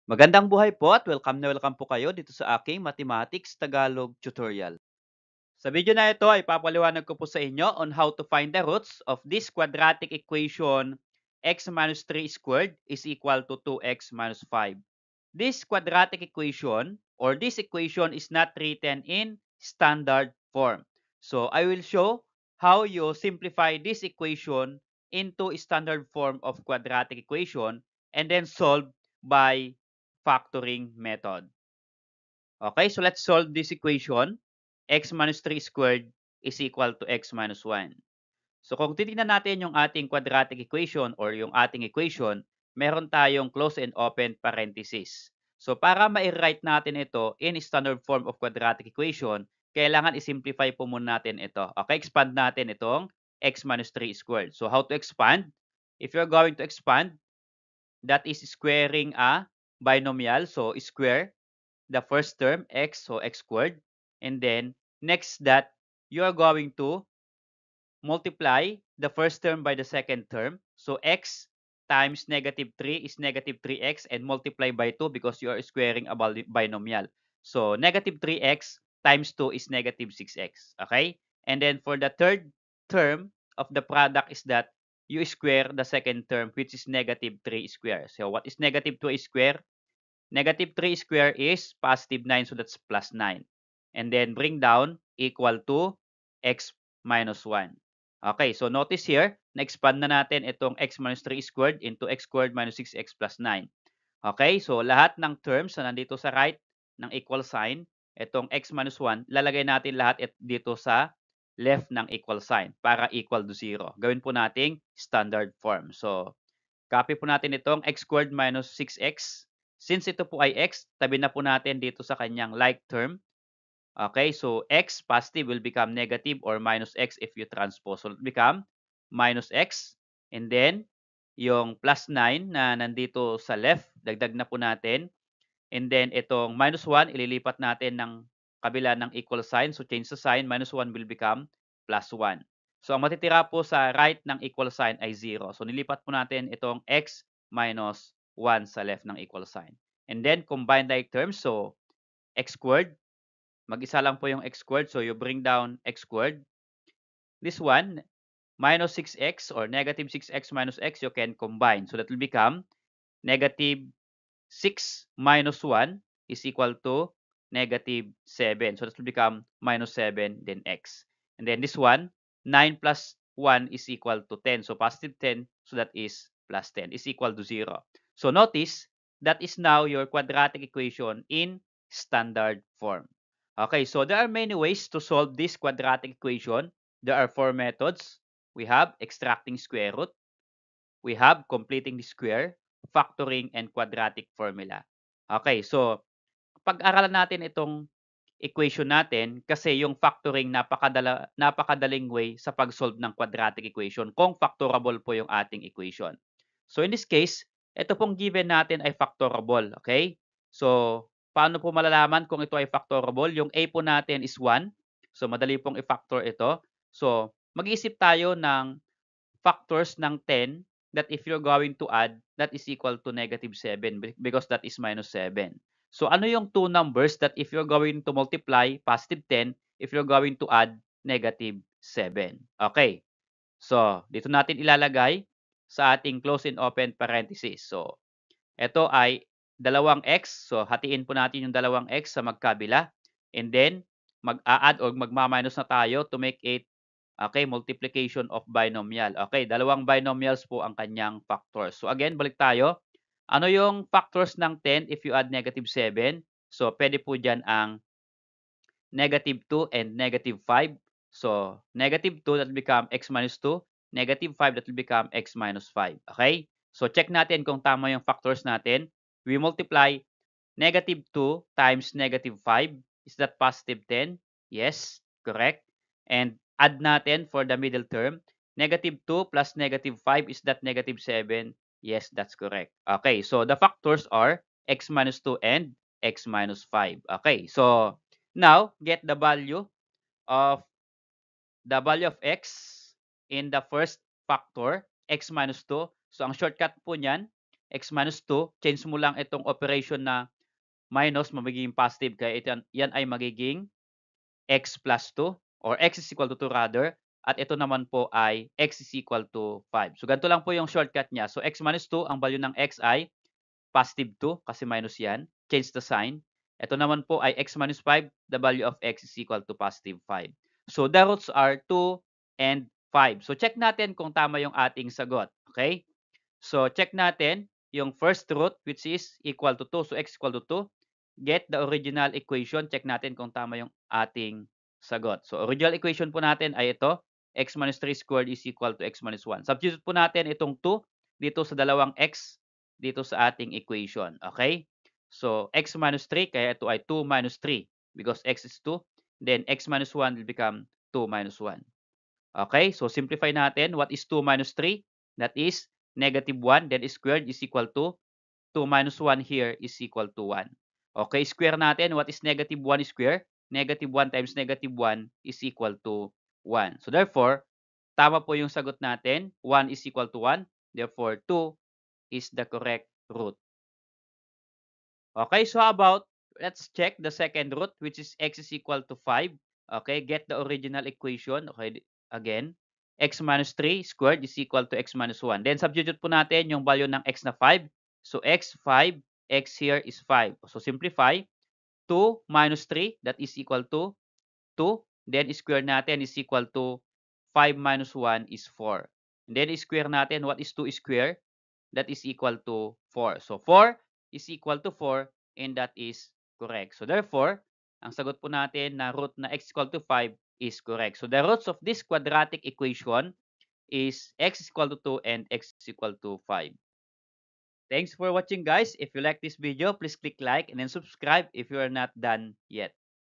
Magandang buhay po at welcome na welcome po kayo dito sa aking Mathematics Tagalog tutorial. Sa video na ito ay papaliwanag ko po sa inyo on how to find the roots of this quadratic equation x minus 3 squared is equal to 2x minus 5. This quadratic equation or this equation is not written in standard form. So I will show how you simplify this equation into standard form of quadratic equation and then solve by factoring method. Okay, so let's solve this equation. X minus 3 squared is equal to x minus 1. So kung titingnan natin yung ating quadratic equation or yung ating equation, meron tayong close and open parenthesis. So para ma-write natin ito in standard form of quadratic equation, kailangan i-simplify po muna natin ito. Okay, expand natin itong x minus 3 squared. So how to expand? If you're going to expand, that is squaring a binomial. So square the first term x, so x squared, and then next that you are going to multiply the first term by the second term. So x times negative 3 is negative 3x and multiply by 2 because you are squaring a binomial. So negative 3x times 2 is negative 6x. Okay? And then for the third term of the product is that you square the second term, which is negative 3 square. So what is negative 2 square? Negative 3 square is positive 9, so that's plus 9. And then bring down equal to x minus 1. Okay, so notice here, na-expand na natin itong x minus 3 squared into x squared minus 6x plus 9. Okay, so lahat ng terms na nandito sa right ng equal sign, itong x minus 1, lalagay natin lahat dito sa left ng equal sign para equal to 0. Gawin po nating standard form. So, copy po natin itong x squared minus 6x. Since ito po ay x, tabi na po natin dito sa kanyang like term. Okay, so x positive will become negative or minus x if you transpose. So it will become minus x. And then, yung plus 9 na nandito sa left, dagdag na po natin. And then, itong minus 1, ililipat natin ng kabila ng equal sign. So change the sign, minus 1 will become plus 1. So ang matitira po sa right ng equal sign ay 0. So nilipat po natin itong x minus 1 sa left ng equal sign. And then, combine like terms. So, x squared. Mag-isa lang po yung x squared. So, you bring down x squared. This one, minus 6x or negative 6x minus x, you can combine. So, that will become negative 6 minus 1 is equal to negative 7. So, that will become minus 7 then x. And then this one, 9 plus 1 is equal to 10. So, positive 10, so that is plus 10 is equal to 0. So, notice that is now your quadratic equation in standard form. Okay, so there are many ways to solve this quadratic equation. There are 4 methods. We have extracting square root. We have completing the square, factoring, and quadratic formula. Okay, so pag-aralan natin itong equation natin kasi yung factoring napakadaling way sa pag-solve ng quadratic equation kung factorable po yung ating equation. So in this case, ito pong given natin ay factorable, okay? So paano po malalaman kung ito ay factorable? Yung a po natin is 1. So madali pong i-factor ito. So mag-iisip tayo ng factors ng 10 that if you're going to add, that is equal to negative 7 because that is minus 7. So ano yung two numbers that if you're going to multiply, positive 10, if you're going to add, negative 7. Okay. So, dito natin ilalagay sa ating close and open parenthesis. So, ito ay dalawang x. So, hatiin po natin yung dalawang x sa magkabila. And then, mag-a-add or magma-minus na tayo to make it okay, multiplication of binomial. Okay, dalawang binomials po ang kanyang factors. So again, balik tayo. Ano yung factors ng 10 if you add negative 7? So pwede po dyan ang negative 2 and negative 5. So negative 2 that will become x minus 2. Negative 5 that will become x minus 5. Okay? So check natin kung tama yung factors natin. We multiply negative 2 times negative 5. Is that positive 10? Yes, correct. And add natin for the middle term. Negative 2 plus negative 5, is that negative 7? Yes, that's correct. Okay, so the factors are x minus 2 and x minus 5. Okay, so now get of the value of x in the first factor, x minus 2. So ang shortcut po niyan, x minus 2, change mo lang itong operation na minus, magiging positive, kaya yan ay magiging x plus 2 or x is equal to 2 rather, at ito naman po ay x is equal to 5. So ganito lang po yung shortcut niya. So x minus 2, ang value ng x ay positive 2 kasi minus yan. Change the sign. Ito naman po ay x minus 5, the value of x is equal to positive 5. So the roots are 2 and 5. So check natin kung tama yung ating sagot. Okay? So check natin yung first root which is equal to 2. So x equal to 2. Get the original equation. Check natin kung tama yung ating sagot. So original equation po natin ay ito. X minus 3 squared is equal to x minus 1. Substitute po natin itong 2 dito sa dalawang x dito sa ating equation. Okay? So x minus 3, kaya ito ay 2 minus 3 because x is 2. Then x minus 1 will become 2 minus 1. Okay? So simplify natin. What is 2 minus 3? That is negative 1. Then squared is equal to 2 minus 1 here is equal to 1. Okay, square natin. What is negative 1 square? Negative 1 times negative 1 is equal to 1. So therefore, tama po yung sagot natin. 1 is equal to 1. Therefore, 2 is the correct root. Okay, so how about, let's check the second root, which is x is equal to 5. Okay, get the original equation. Okay, again, x minus 3 squared is equal to x minus 1. Then substitute po natin yung value ng x na 5. So x 5, x here is 5. So simplify, 2 minus 3, that is equal to 2. Then square natin is equal to 5 minus 1 is 4. And then square natin, what is 2 square? That is equal to 4. So 4 is equal to 4 and that is correct. So therefore, ang sagot po natin na root na x equal to 5 is correct. So the roots of this quadratic equation is x is equal to 2 and x is equal to 5. Thanks for watching, guys. If you like this video, please click like and then subscribe if you are not done yet.